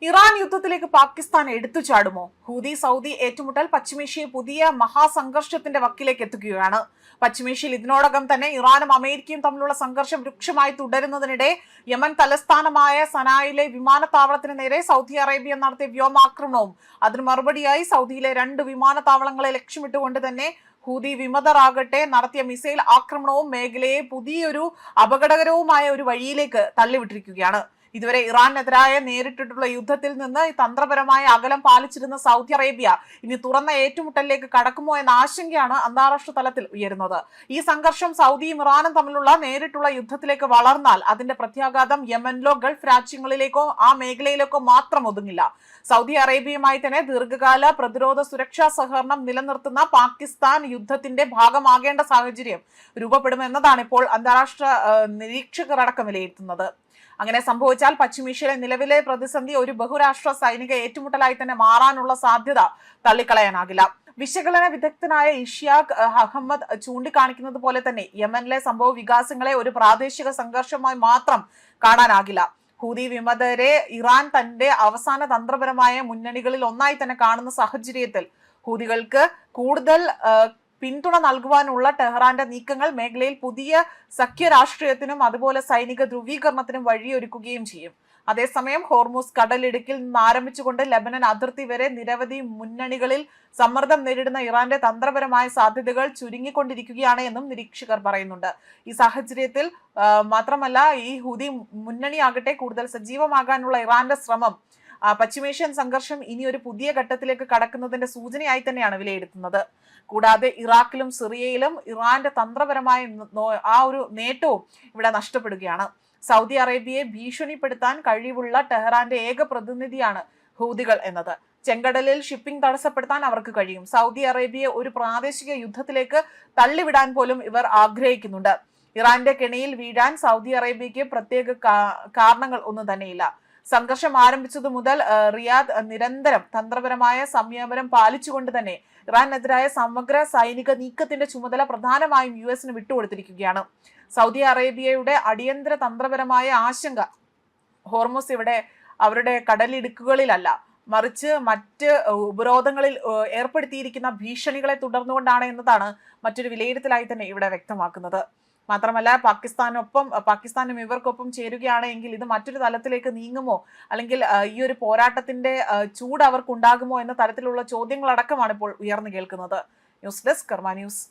Iran യുദ്ധത്തിലേക്ക് പാകിസ്ഥാൻ എടുത്തു ചാടുമോ? Houthi Saudi ഏറ്റുമുട്ടൽ പശ്ചിമേഷ്യയെ പുതിയ മഹാസംഘർഷത്തിന്റെ വക്കിലേക്ക് എത്തിക്കുകയാണ്. പശ്ചിമേഷ്യയിൽ ഇതിനോടകം തന്നെ ഇറാനും അമേരിക്കയും തമ്മിലുള്ള സംഘർഷം രൂക്ഷമായി തുടരുന്നതിനിടെ യമൻ തലസ്ഥാനമായ സനായിലെ വിമാനത്താവളത്തിന് നേരെ സൗദി അറേബ്യ നടത്തിയ വ്യോമാക്രമണവും അതിന് മറുപടിയായി സൗദിയിലെ 2 വിമാനത്താവളങ്ങളെ ലക്ഷ്യമിട്ടുകൊണ്ട് തന്നെ ഹൂതി വിമതരാകട്ടെ നടത്തിയ മിസൈൽ ആക്രമണവും മേഖലയെ പുതിയൊരു അപകടകരവുമായ ഒരു വഴിയിലേക്ക് തള്ളിവിട്ടിരിക്കുകയാണ്. ഇതുവരെ ഇറാനെതിരായ നേരിട്ടിട്ടുള്ള യുദ്ധത്തിൽ നിന്ന് തന്ത്രപരമായ അകലം പാലിച്ചിരുന്ന സൗദി അറേബ്യ ഇനി തുറന്ന ഏറ്റുമുട്ടലിലേക്ക് കടക്കുമോ എന്ന ആശങ്കയാണ് അന്താരാഷ്ട്ര തലത്തിൽ ഉയരുന്നത്. ഈ സംഘർഷം സൗദിയും ഇറാനും തമ്മിലുള്ള നേരിട്ടുള്ള യുദ്ധത്തിലേക്ക് വളർന്നാൽ അതിന്റെ പ്രത്യാഘാതം യമനിലോ ഗൾഫ് രാജ്യങ്ങളിലേക്കോ ആ മേഖലയിലേക്കോ മാത്രം ഒതുങ്ങില്ല. സൗദി അറേബ്യയുമായി തന്നെ ദീർഘകാല പ്രതിരോധ സുരക്ഷാ സഹകരണം നിലനിർത്തുന്ന പാകിസ്ഥാൻ യുദ്ധത്തിന്റെ ഭാഗമാകേണ്ട സാഹചര്യം രൂപപ്പെടുമെന്നതാണ് ഇപ്പോൾ അന്താരാഷ്ട്ര നിരീക്ഷകർ അടക്കം വിലയിരുത്തുന്നത്. അങ്ങനെ സംഭവിച്ചാൽ പശ്ചിമേഷ്യയിലെ നിലവിലെ പ്രതിസന്ധി ഒരു ബഹുരാഷ്ട്ര സൈനിക ഏറ്റുമുട്ടലായി തന്നെ മാറാനുള്ള സാധ്യത തള്ളിക്കളയാനാകില്ല. വിശകലന വിദഗ്ധനായ ഇഷിയാഖ് അഹമ്മദ് ചൂണ്ടിക്കാണിക്കുന്നത് പോലെ തന്നെ യമനിലെ സംഭവ വികാസങ്ങളെ ഒരു പ്രാദേശിക സംഘർഷമായി മാത്രം കാണാനാകില്ല. ഹൂതി വിമതരെ ഇറാൻ തന്റെ അവസാന തന്ത്രപരമായ മുന്നണികളിൽ ഒന്നായി തന്നെ കാണുന്ന സാഹചര്യത്തിൽ ഹൂതികൾക്ക് കൂടുതൽ പിന്തുണ നൽകുവാനുള്ള ടെഹ്റാന്റെ നീക്കങ്ങൾ മേഖലയിൽ പുതിയ സഖ്യരാഷ്ട്രീയത്തിനും അതുപോലെ സൈനിക ധ്രുവീകരണത്തിനും വഴിയൊരുക്കുകയും ചെയ്യും. അതേസമയം ഹോർമൂസ് കടലിടുക്കിൽ നിന്ന് ആരംഭിച്ചുകൊണ്ട് ലെബനൻ അതിർത്തി വരെ നിരവധി മുന്നണികളിൽ സമ്മർദ്ദം നേരിടുന്ന ഇറാന്റെ തന്ത്രപരമായ സാധ്യതകൾ ചുരുങ്ങിക്കൊണ്ടിരിക്കുകയാണ് എന്നും നിരീക്ഷകർ പറയുന്നുണ്ട്. ഈ സാഹചര്യത്തിൽ മാത്രമല്ല ഈ ഹൂതി മുന്നണിയാകട്ടെ കൂടുതൽ സജീവമാകാനുള്ള ഇറാന്റെ ശ്രമം പശ്ചിമേഷ്യൻ സംഘർഷം ഇനി ഒരു പുതിയ ഘട്ടത്തിലേക്ക് കടക്കുന്നതിന്റെ സൂചനയായി തന്നെയാണ് വിലയിരുത്തുന്നത്. കൂടാതെ ഇറാഖിലും സിറിയയിലും ഇറാന്റെ തന്ത്രപരമായ ആ ഒരു നേട്ടവും ഇവിടെ നഷ്ടപ്പെടുകയാണ്. സൗദി അറേബ്യയെ ഭീഷണിപ്പെടുത്താൻ കഴിവുള്ള ടെഹ്റാന്റെ ഏക പ്രതിനിധിയാണ് ഹൂതികൾ എന്നത്. ചെങ്കടലിൽ ഷിപ്പിംഗ് തടസ്സപ്പെടുത്താൻ അവർക്ക് കഴിയും. സൗദി അറേബ്യയെ ഒരു പ്രാദേശിക യുദ്ധത്തിലേക്ക് തള്ളിവിടാൻ പോലും ഇവർ ആഗ്രഹിക്കുന്നുണ്ട്. ഇറാന്റെ കെണിയിൽ വീഴാൻ സൗദി അറേബ്യയ്ക്ക് പ്രത്യേക കാരണങ്ങൾ ഒന്നും തന്നെയില്ല. സംഘർഷം ആരംഭിച്ചതു മുതൽ റിയാദ് നിരന്തരം തന്ത്രപരമായ സംയമനം പാലിച്ചുകൊണ്ട് തന്നെ ഇറാനെതിരായ സമഗ്ര സൈനിക നീക്കത്തിന്റെ ചുമതല പ്രധാനമായും യുഎസിന് വിട്ടുകൊടുത്തിരിക്കുകയാണ്. സൗദി അറേബ്യയുടെ അടിയന്തര തന്ത്രപരമായ ആശങ്ക ഹോർമൂസ് ഇവിടെ അവരുടെ കടലിടുക്കുകളിലല്ല, മറിച്ച് മറ്റ് ഉപരോധങ്ങളിൽ ഏർപ്പെടുത്തിയിരിക്കുന്ന ഭീഷണികളെ തുടർന്നുകൊണ്ടാണ് എന്നതാണ് മറ്റൊരു വിലയിരുത്തലായി തന്നെ ഇവിടെ വ്യക്തമാക്കുന്നത്. മാത്രമല്ല പാകിസ്ഥാനും ഇവർക്കൊപ്പം ചേരുകയാണ് എങ്കിൽ ഇത് മറ്റൊരു തലത്തിലേക്ക് നീങ്ങുമോ, അല്ലെങ്കിൽ ഈ ഒരു പോരാട്ടത്തിന്റെ ചൂട് അവർക്കുണ്ടാകുമോ എന്ന തരത്തിലുള്ള ചോദ്യങ്ങളടക്കമാണ് ഇപ്പോൾ ഉയർന്നു കേൾക്കുന്നത്. ന്യൂസ് ഡെസ്ക് കർമ്മ ന്യൂസ്.